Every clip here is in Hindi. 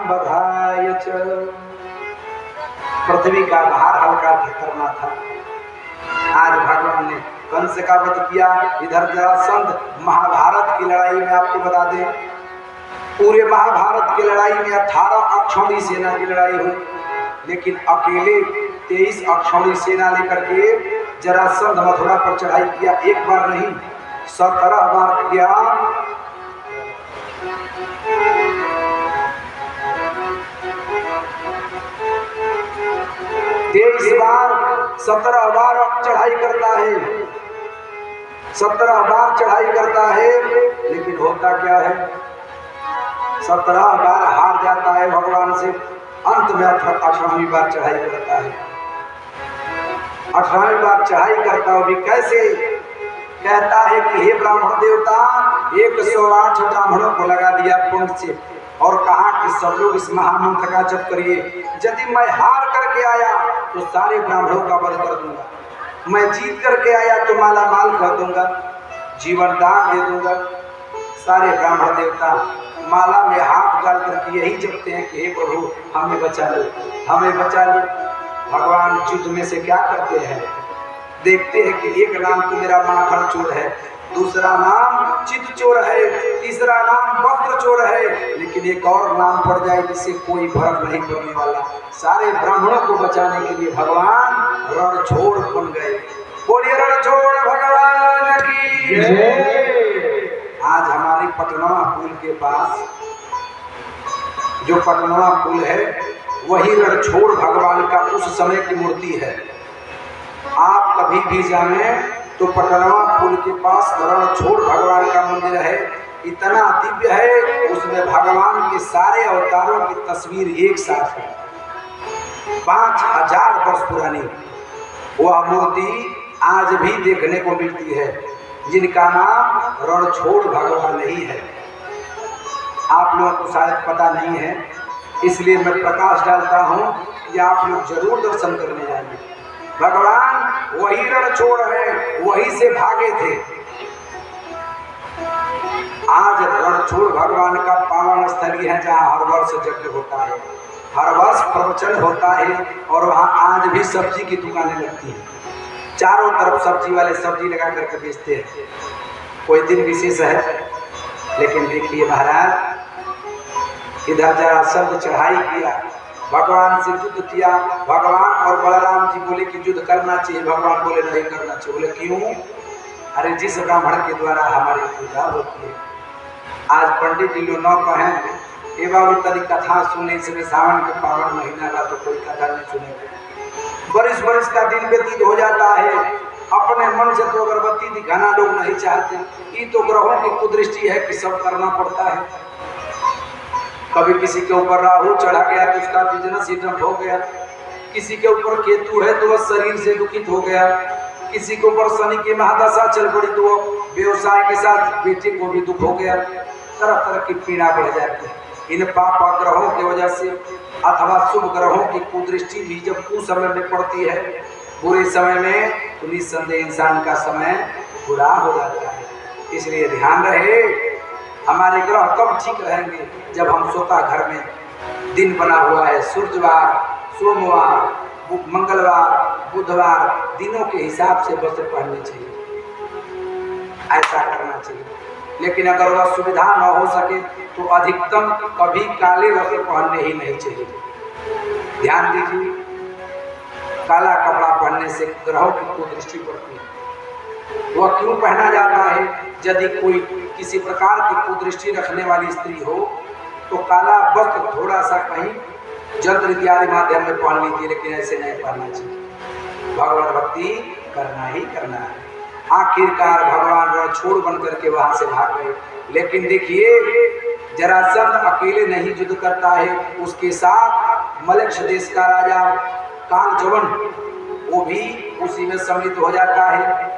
बधाय च। पृथ्वी का भार हल्का करना था। आज भगवान ने कंस का वध किया। इधर जरासंध महाभारत की लड़ाई में आपको बता दें, पूरे महाभारत की लड़ाई में 18 अक्षौणी सेना की लड़ाई हुई, लेकिन अकेले 23 अक्षौणी सेना लेकर के जरासंध मथुरा पर चढ़ाई किया। एक बार नहीं 17 बार किया। 23 बार 17 बार चढ़ाई करता है, 17 बार चढ़ाई करता है, लेकिन होता क्या है, 17 बार हार जाता है भगवान से। अंत में 18वीं बार चढ़ाई करता है। 18वीं बार चढ़ाई करता हो भी कैसे? कहता है कि हे ब्राह्मण देवता, 108 ब्राह्मणों को लगा दिया पंख से और कहा कि सब लोग इस महामंत्र का जप करिए। यदि मैं हार करके आया तो सारे ब्राह्मणों का वध कर दूंगा, मैं जीत करके आया तो माला माल कर दूंगा, जीवन दान दे दूंगा। सारे ब्राह्मण देवता माला में हाथ डाल करके यही जपते हैं कि हे प्रभु हमें बचा लो, हमें बचा लो। भगवान युद्ध में से क्या करते हैं, देखते हैं कि एक नाम तो मेरा माखन चोर है, दूसरा नाम चित चोर है, तीसरा नाम वस्त्र चोर है, लेकिन एक और नाम पड़ जाए जिससे कोई फर्क नहीं पड़ने वाला। सारे ब्राह्मणों को बचाने के लिए भगवान रणछोड़ बन गए। बोलिए रणछोड़ भगवान की जय। आज हमारी पटनवा पुल के पास जो पटनवा पुल है वही रणछोड़ भगवान का उस समय की मूर्ति है। आप कभी भी जाने तो पटनवा पुल के पास रणछोड़ भगवान का मंदिर है। इतना दिव्य है, उसमें भगवान के सारे अवतारों की तस्वीर एक साथ है। 5000 वर्ष पुरानी वह मूर्ति आज भी देखने को मिलती है, जिनका नाम रणछोड़ भगवान ही है। आप लोगों को शायद पता नहीं है, इसलिए मैं प्रकाश डालता हूँ कि आप लोग जरूर दर्शन करने जाएंगे। भगवान वही रणछोड़ है, वही से भागे थे। आज रणछोड़ भगवान का पावन स्थली है, जहाँ हर वर्ष यज्ञ होता है, हर वर्ष प्रवचन होता है, और वहाँ आज भी सब्जी की दुकानें लगती हैं। चारों तरफ सब्जी वाले सब्जी लगा करके बेचते हैं। कोई दिन विशेष है, लेकिन देखिए महाराज, इधर जरासंध चढ़ाई किया, भगवान से युद्ध किया। भगवान और बलराम जी बोले कि युद्ध करना चाहिए, भगवान बोले नहीं करना चाहिए। बोले क्यों? अरे जिस ब्राह्मण के द्वारा हमारी पूजा होती है। आज पंडित जी लोग न कहें ए बाबू तरी कथा सुने, इसमें सावन के पावन महीना का तो कोई कथा नहीं सुनेगा। बरिस बरिस का दिन व्यतीत हो जाता है, अपने मन से तो अगरबत्ती दिखाना लोग नहीं चाहते। ये तो ग्रहों की कुदृष्टि है कि सब करना पड़ता है। कभी किसी के ऊपर राहु चढ़ा गया तो उसका बिजनेस ही ठप हो गया, किसी के ऊपर केतु है तो वह शरीर से दुखित हो गया, किसी के ऊपर शनि की महादशा चल पड़ी तो व्यवसाय के साथ बेटे को भी दुख हो गया। तरह तरह की पीड़ा बढ़ जाती है इन पाप ग्रहों की वजह से, अथवा शुभ ग्रहों की कुदृष्टि भी जब कुसमय में पड़ती है, बुरे समय में, तो निस्संदेह इंसान का समय बुरा हो जाता है। इसलिए ध्यान रहे, हमारे ग्रह कब ठीक रहेंगे? जब हम स्वतः घर में दिन बना हुआ है, सूर्यवार, सोमवार, मंगलवार, बुधवार, दिनों के हिसाब से वस्त्र पहनने चाहिए, ऐसा करना चाहिए। लेकिन अगर वह सुविधा न हो सके तो अधिकतम कभी काले वस्त्र पहनने ही नहीं चाहिए। ध्यान दीजिए, काला कपड़ा पहनने से ग्रहों की कुदृष्टि पड़ती है। वह क्यों पहना जाता है? यदि कोई किसी प्रकार की कुदृष्टि रखने वाली स्त्री हो तो काला वस्त्र थोड़ा सा कहीं यंत्र इत्यादि माध्यम में पहन लीजिए, लेकिन ऐसे नहीं पहनना चाहिए। भगवान भक्ति करना ही करना है। आखिरकार भगवान रणछोड़ बन करके वहां से भाग गए। लेकिन देखिए, जरासंध अकेले नहीं युद्ध करता है, उसके साथ मलक्ष देश का राजा कालजवन, वो भी उसी में सम्मिलित हो जाता है।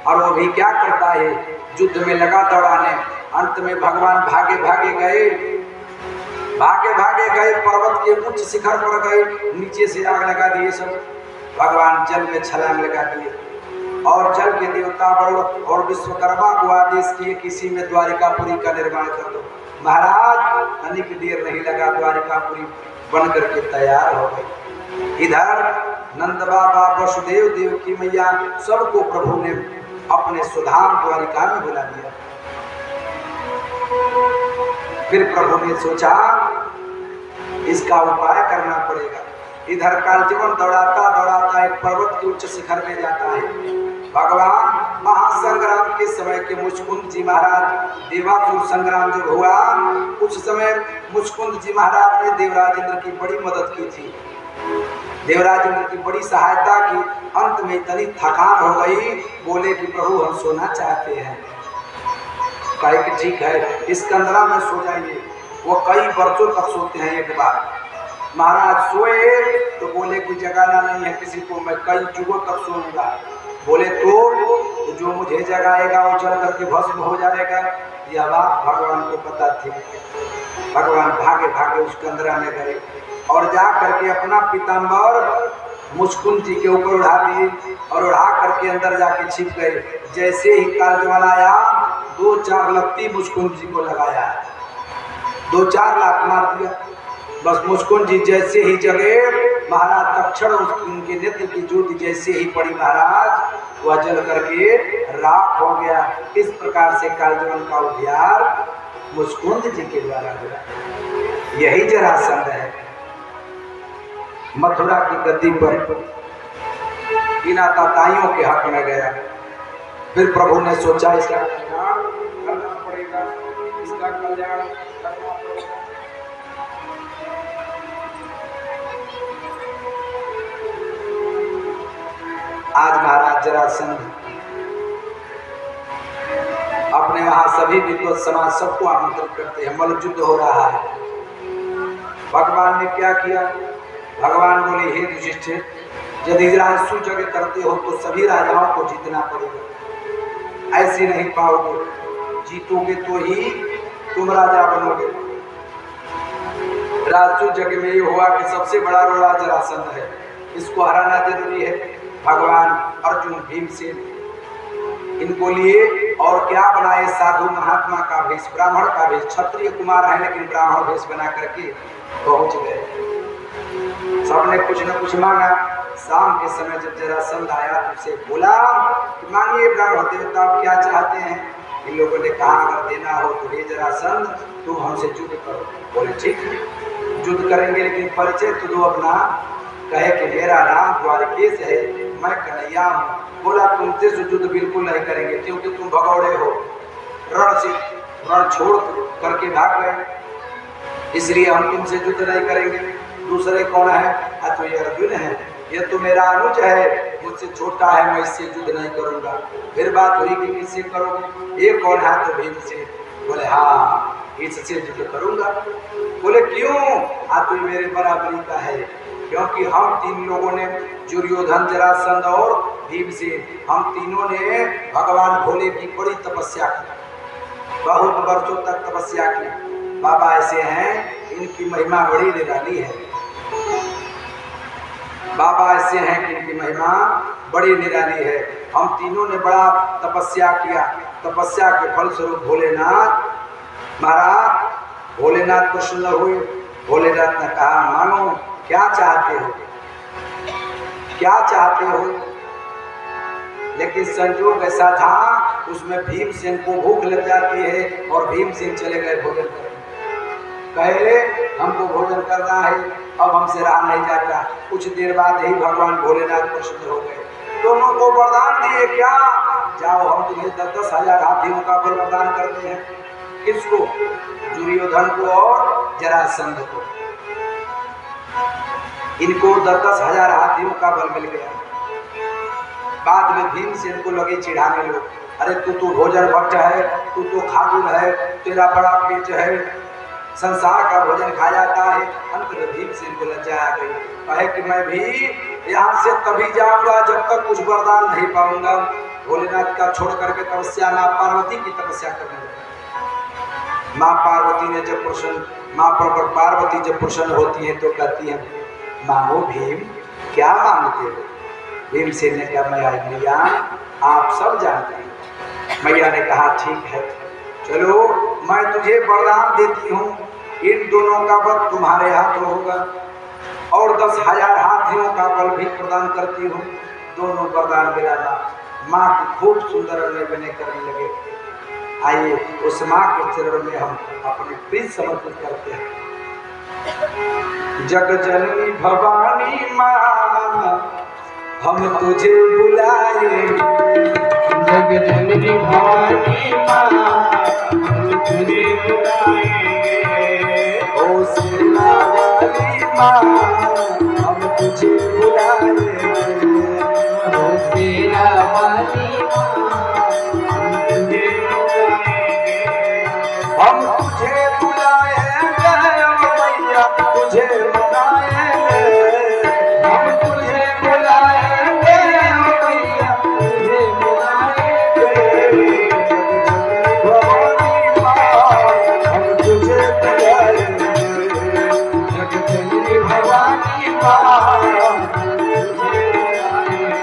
और वो भी क्या करता है, युद्ध में लगा दौड़ाने। अंत में भगवान भागे भागे गए, पर्वत के उच्च शिखर पर गए, नीचे से आग लगा दिए सब। भगवान जल में छलांग लगा दिए और जल के देवता वरुण और विश्वकर्मा को आदेश किए, किसी में द्वारिकापुरी का निर्माण कर दो। महाराज अनेक देर नहीं लगा, द्वारिकापुरी बन करके तैयार हो गई। इधर नंद बाबा, वसुदेव, देवकी मैया सबको प्रभु ने अपने सुधाम द्वारिका में बुला लिया। फिर प्रभु ने सोचा इसका उपाय करना पड़ेगा। इधर कालजीवन दौड़ाता दौड़ाता एक पर्वत के उच्च शिखर में जाता है। भगवान महासंग्राम के समय के मुचकुंद जी महाराज, देवासुर संग्राम जब हुआ उस समय मुचकुंद जी महाराज ने देवराज इंद्र की बड़ी मदद की थी, देवराज इंद्र की बड़ी सहायता की। अंत में इतनी थकान हो गई, बोले कि प्रभु हम सोना चाहते हैं। कहे कि ठीक है, इस कंदरा में सो जाइए। वो कई वर्षों तक सोते हैं एक बार। महाराज सोए तो बोले कि जगाना नहीं है किसी को, मैं कई युगों तक सोऊंगा। बोले तो जो मुझे जगाएगा वो जल करके भस्म हो जाएगा। यह बात भगवान को पता थी। भगवान भागे भागे उस कंदरा में गए और जा करके अपना पीताम्बर मुचकुंद जी के ऊपर उड़ा दिए और उड़ा करके अंदर जाके छिप गए। जैसे ही कालजवन आया 2-4 लत्ती मुचकुंद जी को लगाया, 2-4 लात मार दिया। बस मुचकुंद जी जैसे ही जगे, महाराज तक्षण उनके नेत्र की ज्योति जैसे ही पड़ी, महाराज वह जल करके राख हो गया। इस प्रकार से कालजवन का उद्धार मुचकुंद जी के द्वारा हुआ। यही जरासंध है मथुरा की गद्दी पर बिना ताताइयों के हक में गया। फिर प्रभु ने सोचा इसका कल्याण करना पड़ेगा, इसका कल्याण करना पड़ेगा। आज महाराज जरासंध अपने वहां सभी विद्वत समाज सबको आमंत्रित करते हैं। मल्ल युद्ध हो रहा है। भगवान ने क्या किया? भगवान बोले हे युधिष्ठिर, यदि राजसू जगह करते हो तो सभी राजाओं को जीतना पड़ेगा। ऐसे नहीं पाओगे, जीतोगे तो ही तुम राजा बनोगे। राजसू जगह में ये हुआ कि सबसे बड़ा रोड़ा जरासंध है, इसको हराना जरूरी है। भगवान अर्जुन, भीमसेन इनको लिए और क्या बनाए, साधु महात्मा का भेष, ब्राह्मण का भेष। क्षत्रिय कुमार है लेकिन ब्राह्मण भेष बना करके पहुंच गए। सबने कुछ न कुछ मांगा। शाम के समय जब जरासंध आया तो उसे बोला कि मांगिए ब्राह्मण देवता, आप क्या चाहते हैं? इन लोगों ने कहा अगर देना हो तो हे जरासंध तुम हमसे युद्ध करो। बोले ठीक है, युद्ध करेंगे लेकिन परिचय तो दो अपना। कहे कि मेरा नाम द्वारकेश है, मैं कन्हैया हूँ। बोला तुमसे युद्ध बिल्कुल नहीं करेंगे क्योंकि तुम भगौड़े हो, रण छोड़ करके भाग गए, इसलिए हम तुमसे युद्ध नहीं करेंगे। दूसरे कौन है? तो ये अर्जुन है, ये तो मेरा अनुज है, मुझसे छोटा है, मैं इससे युद्ध नहीं करूंगा। फिर बात हुई कि किससे करोगे? ये कौन है? तो भीमसेन। बोले हाँ इससे युद्ध करूंगा। बोले क्यों? तो ये मेरे बराबरी का है, क्योंकि हम 3 लोगों ने, दुर्योधन, जरासंध और भीमसेन, हम तीनों ने भगवान भोले की बड़ी तपस्या की, बहुत वर्षों तक तपस्या की। बाबा ऐसे हैं, इनकी महिमा बड़ी निराली है। बाबा ऐसे हैं कि इनकी महिमा बड़ी निराली है। हम तीनों ने बड़ा तपस्या किया, तपस्या के फलस्वरूप भोलेनाथ महाराज, भोलेनाथ प्रसन्न हुए। भोलेनाथ ने कहा मानो क्या चाहते हो, क्या चाहते हो? लेकिन संयोग ऐसा था उसमें भीमसेन को भूख लग जाती है और भीमसेन चले गए भोजन करने। कहे हमको भोजन करना है, अब हमसे रहा नहीं जाता। कुछ देर बाद ही भगवान भोलेनाथ प्रसन्न हो गए। दोनों को वरदान दिए, क्या? जाओ हम तुम्हें 10-10 हजार हाथियों का बल प्रदान करते हैं। किसको? दुर्योधन को और जरासंध को। इनको 10-10 हजार हाथियों का बल मिल गया। बाद में भीमसेन को लगे चिढ़ाने लोग, अरे तू तो भोजन भट्ट है, तू तो खातुन है, तेरा बड़ा पेट है, संसार का भोजन खा जाता है। अंत में भीमसेन को लज्जा आ गई। कहे कि मैं भी यहाँ से तभी जाऊंगा जब तक कुछ वरदान नहीं पाऊंगा। भोलेनाथ का छोड़ करके तपस्या माँ पार्वती की तपस्या करने लगे। माँ पार्वती ने जब प्रसन्न, माँ पार्वती जब प्रसन्न होती है तो कहती है मांगो भीम, क्या मांगते हो? भीमसेन ने कहा मैया आप सब जानते हैं। मैया ने कहा ठीक है, चलो मैं तुझे वरदान देती हूँ, इन दोनों का बल तुम्हारे हाथों होगा और 10,000 हाथियों का बल भी प्रदान करती हूँ। दोनों वरदान मिलाना। माँ की खूब सुंदर अनय विनय करने लगे। आइए उस माँ के चरणों में हम अपने प्रीत समर्पित करते हैं। जग जननी भवानी माँ हम तुझे बुलाए, जग जननी भवानी माँ हम तुझे बुलाएंगे। ओ सेना वाली माँ हम तुझे बुलाएंगे। ओ सेना वाली माँ हम तुझे बुलाएंगे। हम तुझे बुलाएंगे मैया, तुझे मनाएंगे। हम तुझे बुलाएंगे मैया, तुझे बुलाएंगे। भवानी माँ हम तुझे बुलाएंगे। जग जननी भवानी माँ तुझे बुलाएंगे।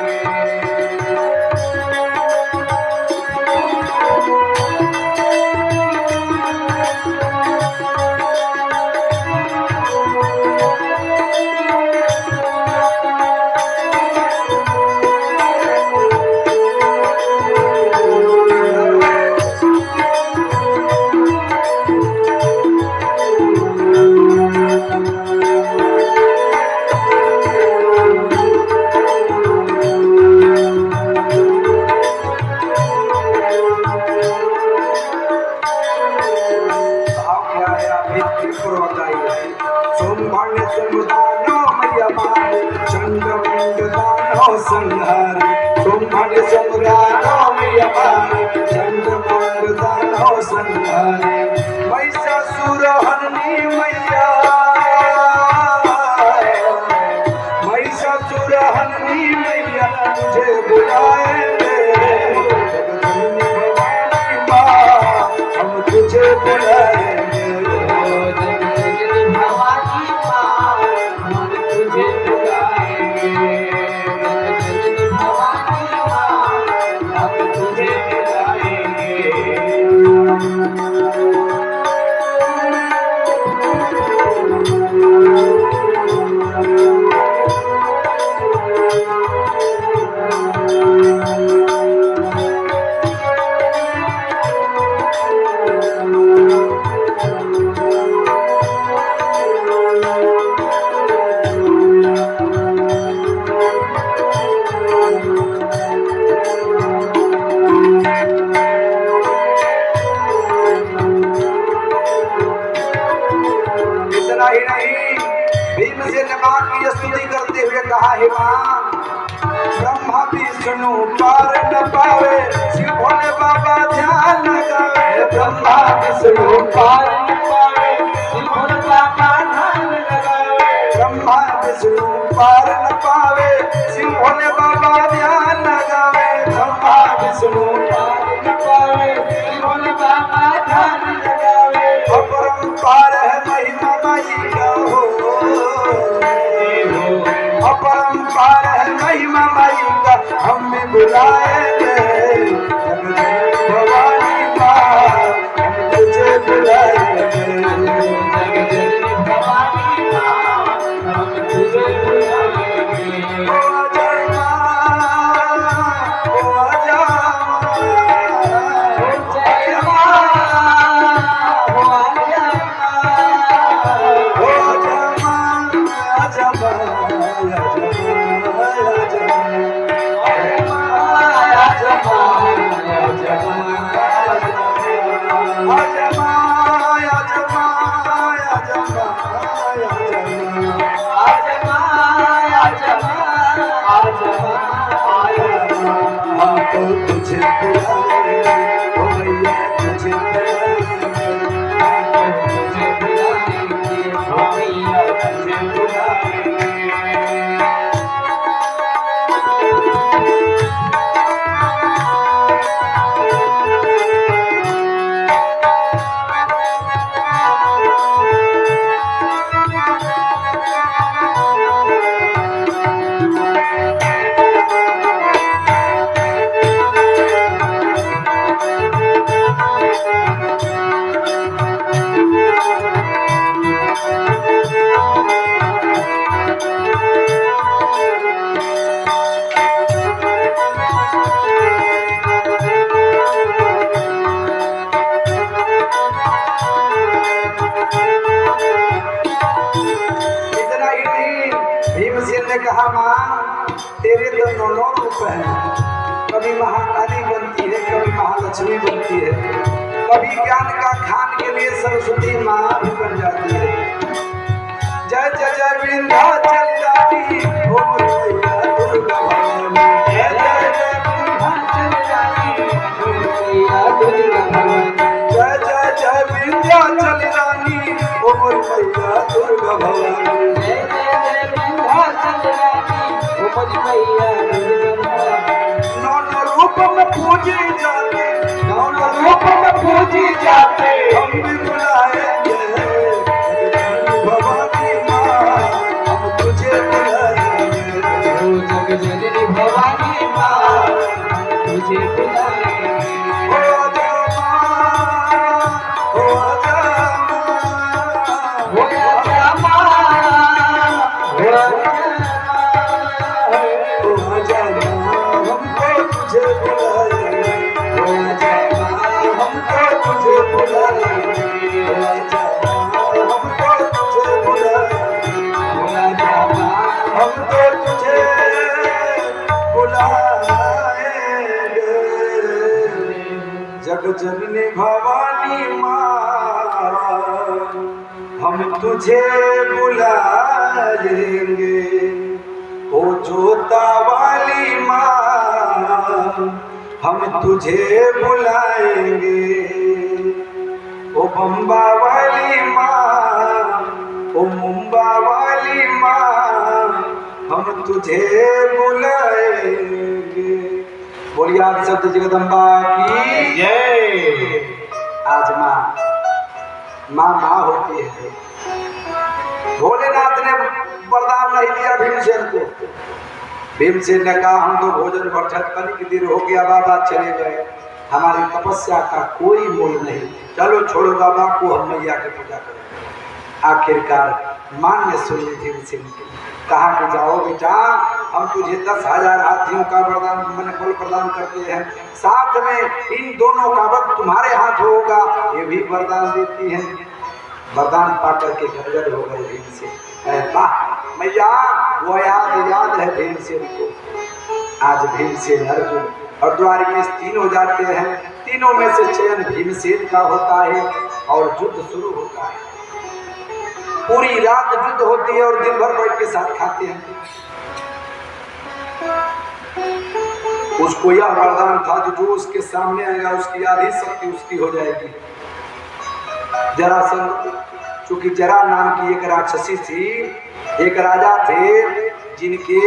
तुझे बुलाएंगे। हम तुझे बुलाएंगे। जग जननी भवानी माँ हम तुझे बुलाएंगे। जग जननी भवानी माँ हम तुझे बुलाएंगे। इतना ही नहीं, भीमसेन माँ की स्तुति करते हुए कहा, हे माँ ब्रह्मा विष्णु पार न पावे, शिव भोले बाबा ध्यान लगावे। ब्रह्मा विष्णु पार न पावे, शिव भोले बाबा ध्यान लगावे। ब्रह्मा विष्णु पार न पावे, शिव भोले बाबा ध्यान लगावे। ब्रह्मा विष्णु पार न पावे, शिव भोले बाबा ध्यान लगावे। अपरंपार है महिमा माई का हो, अपरंपार है महिमा माई का, हमें बुलाएंगे। भवानी माँ हम तुझे बुलाएंगे। जग जननी भवानी माँ हम तुझे बुलाएंगे। ओ अजय माँ, ओ अजय ओ जय माँ, ओ आजा माँ। ओ अजय माँ, अजय तुझे बुलाएंगे, ओ मैया तुझे तुझे बुलाएंगे, ओ मैया तुझे बुलाएंगे। उसने कहा माँ तेरे तो 9 रूप हैं, कभी महाकाली बनती है, कभी महालक्ष्मी बनती है, कभी ज्ञान का खान के लिए सरस्वती माँ भी बन जाती है। जय जय जय विंध्याचल रानी ओ मोरी मैया दुर्गा भवानी, जय जय जय विंध्याचल रानी ओ मैया दुर्गा भवानी, जय जय जय विंध्याचल रानी ओ मोरी मैया दुर्गा भवानी। जय जय जय विंध्याचल रानी ओ मोरी मैया दुर्गा भवानी। 9 रूप में पूजे जाते, 9 रूप में पूजी जाते, हम भी बुलाएंगे भवानी माँ, हम तुझे बुलाएंगे। ओ जगजननी भवानी माँ तुझे बुलाएंगे। ओ आजा माँ, ओ आजा माँ, हो आजा माँ, हो आजा माँ, ओ आजा माँ, हमको तुझे बुलाएंगे। हो आजा माँ, हमको तुझे बुलाएंगे। ओ आजा माँ, हमको तुझे बुलाएंगे। हो आजा माँ, हमको तुझे बुलाएंगे। जग जननी भवानी माँ, हम तुझे बुलाएंगे। ओ जोता वाली माँ, हम तुझे बुलाएंगे। ओ बम्बा वाली माँ, ओ मुंबा वाली माँ, हम तुझे बुलाएंगे। बोलिए आप सत्य जगदम्बा की जय। आज माँ माँ होती है। भोलेनाथ ने वरदान नहीं दिया भीमसेन को। भीमसेन ने कहा हम तो भोजन भक्षक तनिक देर हो गया बाबा चले गए, हमारी तपस्या का कोई मोल नहीं, चलो छोड़ो बाबा को, हम मैया की पूजा करें। आखिरकार मान ने सुन ली भीमसेन की, कहा कि जाओ बेटा हम तुझे 10,000 हाथियों का वरदान मन बल प्रदान करते हैं, साथ में इन दोनों का वध तुम्हारे हाथ होगा, ये भी वरदान देती हैं। वरदान पाकर के गदगद हो गए भीमसेन। वाह मैया वो याद है भीमसेन को। आज भीमसेन अर्जुन और द्वारिकेश तीनों जाते हैं, तीनों में से चयन भीमसेन का होता है और युद्ध शुरू होता है। पूरी रात युद्ध होती है और दिन भर बैठ के साथ खाते हैं। उसको यह वरदान था कि जो उसके सामने आएगा उसकी आधी शक्ति उसकी हो जाएगी। जरासंध, चूंकि जरा नाम की एक राक्षसी थी, एक राजा थे जिनके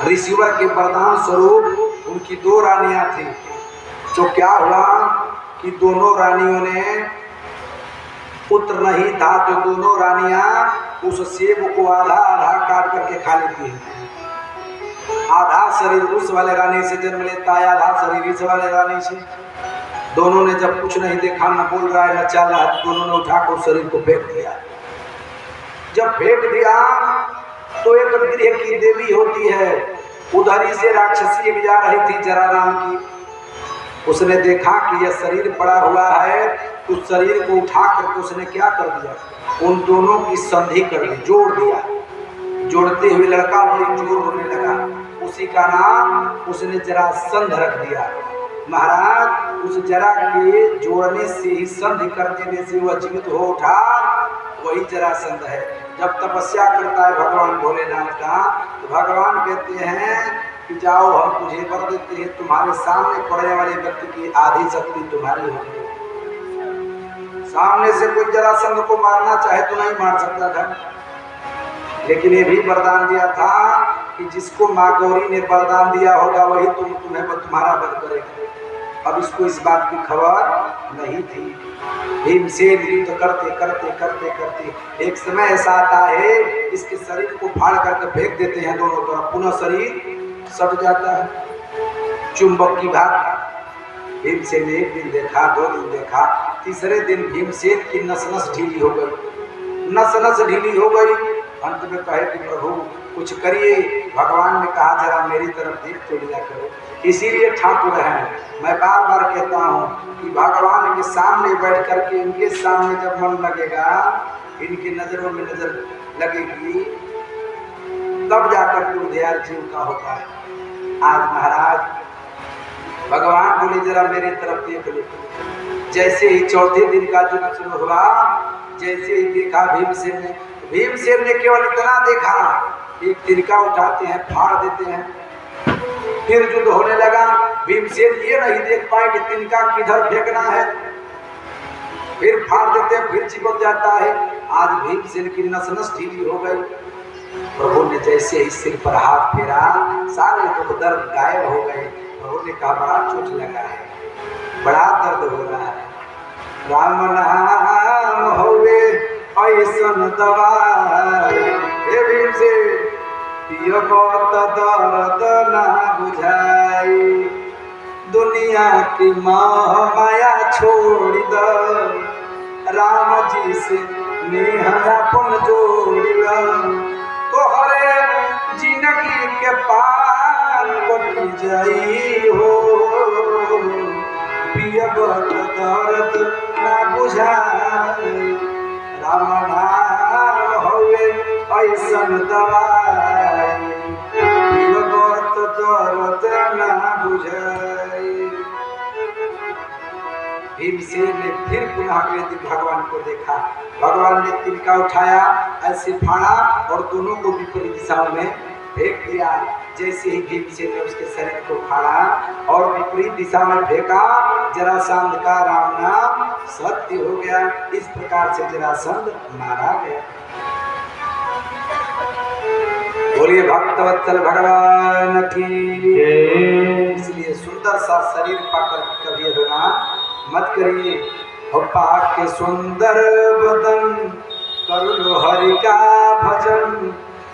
ऋषिवर के वरदान स्वरूप उनकी 2 रानियां थी। तो क्या हुआ कि दोनों रानियों ने पुत्र नहीं था तो दोनों रानियां उस सेब को आधा आधा काट करके खा लेती हैं। आधा शरीर उस वाले रानी से जन्म लेता है, आधा शरीर इस वाले रानी से। दोनों ने जब कुछ नहीं देखा, न बोल रहा है न चल रहा है, दोनों ने उठाकर शरीर को फेंक दिया। जब फेंक दिया तो एक गृह की देवी होती है, उधरी से राक्षसी भी जा रही थी जरा नाम की। उसने देखा कि यह शरीर पड़ा हुआ है, उस शरीर को उठा करके उसने क्या कर दिया, उन दोनों की संधि कर दी, जोड़ दिया। जोड़ते हुए लड़का बड़ी जोर होने लगा, उसी का नाम उसने जरासंध रख दिया। महाराज उस जरा के जोड़ने से ही संधि कर देने से वह जीवित हो उठा, वही जरासंध है। जब तपस्या करता है भगवान भोलेनाथ का तो भगवान कहते हैं कि जाओ हम तुझे वर देते हैं, तुम्हारे सामने पड़ने वाले व्यक्ति की आधी शक्ति तुम्हारी होगी। सामने से कोई जरासंध को मारना चाहे तो नहीं मार सकता था, लेकिन ये भी वरदान दिया था कि जिसको माँ गौरी ने वरदान दिया होगा वही तुम्हें तुम्हारा वध करेगा। अब इसको इस बात की खबर नहीं थी। भीमसेन युद्ध करते करते करते करते एक समय ऐसा आता है इसके शरीर को फाड़ करके फेंक देते हैं दोनों तरफ, पुनः शरीर सट जाता है चुंबक की भांति। भीमसेन ने 1 दिन देखा, 2 दिन देखा, तीसरे दिन भीमसेन की नस नस ढीली हो गई, नस नस ढीली हो गई। अंत में कहे कि प्रभु कुछ करिए। भगवान ने कहा जरा मेरी तरफ देख तो लिया करो। इसीलिए ठाकुर हैं, मैं बार बार कहता हूँ कि भगवान के सामने बैठ करके इनके सामने जब मन लगेगा, इनकी नजरों में नजर लगेगी तब जाकर के उद्धार जीव का होता है। आज महाराज भगवान बोले जरा मेरे तरफ देख लो। जैसे ही चौथे दिन का युद्ध शुरू हुआ, जैसे ही देखा भीमसेन ने केवल इतना देखा, एक तिनका उठाते हैं, फाड़ देते हैं। फिर युद्ध होने लगा। भीमसेन ये नहीं देख पाए कि तिनका किधर फेंकना है, फिर फाड़ देते हैं, फिर चिपक जाता है। आज भीमसेन की नस नस ढीली हो गई। प्रभु ने जैसे ही सिर पर हाथ फेरा, सारे दुख दर्द गायब हो गए। प्रभु ने कहा बड़ा चोट लगा है, बड़ा दर्द हो रहा है। राम नाम होवे ऐसन दवाई, हे भीमसेन पियबो त दर्द ना बुझाई। दुनिया की मोह माया छोड़ दो, राम जी से नेह अपन जोड़ लो। तोहरे जिंदगी के पार कट जाई हो, पियब त दर्द ना बुझाई। राम नाम होवे ऐसन दवाई, पियब त दर्द ना बुझाई। भीमसेन ने फिर पुनः अगले दिन भगवान को देखा। भगवान ने तिनका उठाया, ऐसे फाड़ा और दोनों को विपरीत दिशाओं में फेंक दिया। जैसे ही भीमसेन ने उसके शरीर को फाड़ा और विपरीत दिशा में फेंका, जरासंध का राम नाम सत्य हो गया। इस प्रकार से जरासंध मारा गया। बोलिए भक्तवत्सल भगवान की। इसलिए सुंदर सा शरीर पाकर कभी रोना मत करिए। हो पाके सुंदर बदन कर लो हरि का भजन,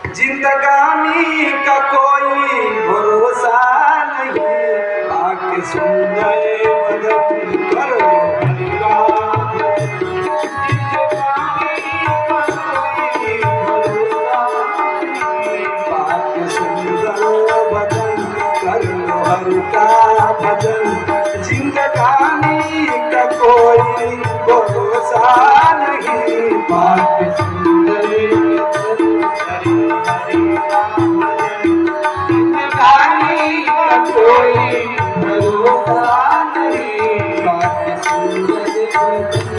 जिंदगानी का कोई भरोसा नहीं। पाके सुंदर बदन कर लो हरि का भजन, जिंदगानी का कोई भरोसा नहीं। पाके सुंदर बदन कर लो हरि का भजन, जिंदगानी का कोई भरोसा नहीं। पाके सुंदर बदन कर लो हरि का भजन, जिंदगानी का कोई भरोसा नहीं। पाके सुंदर बदन।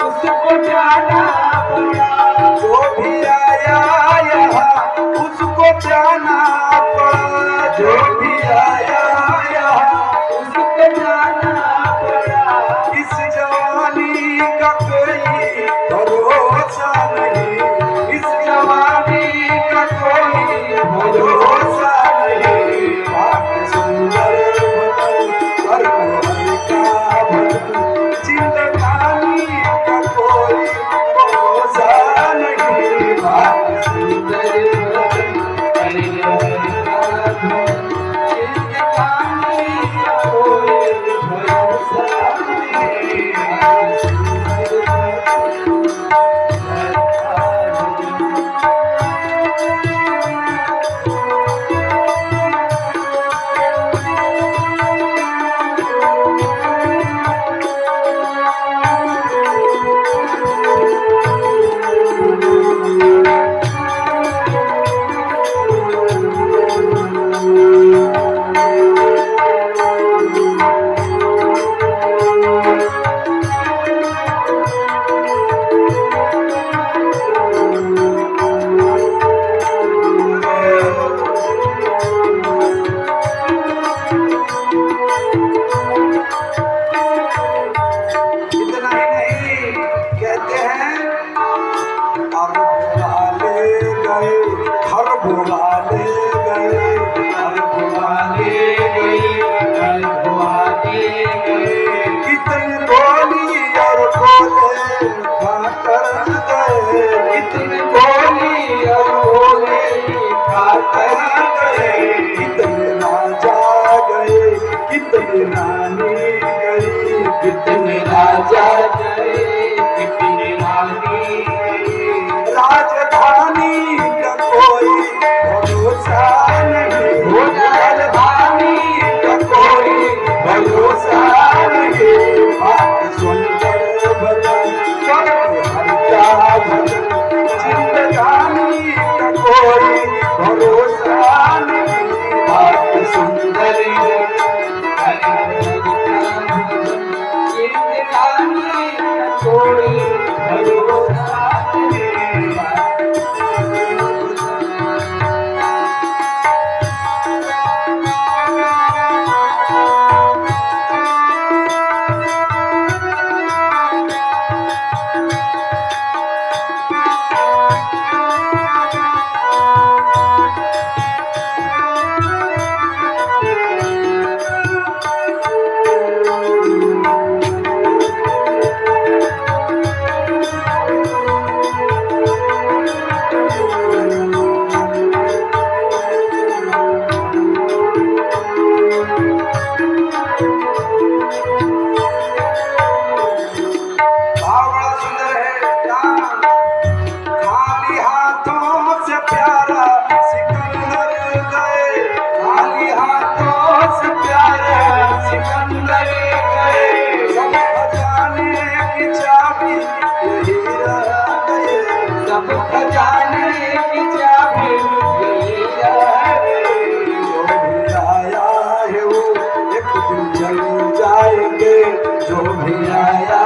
उसको राजा जय कितनी रानी राजधानी का कोई भरोसा नहीं, हो राजधानी का कोई भरोसा नहीं। बात सुंदर बदन हल्का भजन, जिंदगानी का कोई भरोसा नहीं। बात सुंदर कोई भरोसा नहीं। भाव बड़ा सुंदर है। खाली हाथों से प्यारा सिकंदर गए, खाली हाथों से प्यारा सिकंदर गए। सब खजाने की चाबी यही रह गए, सब खजाने की चाबी यही है। जो भी आया है वो एक दिन चल जाएंगे, जो भी आया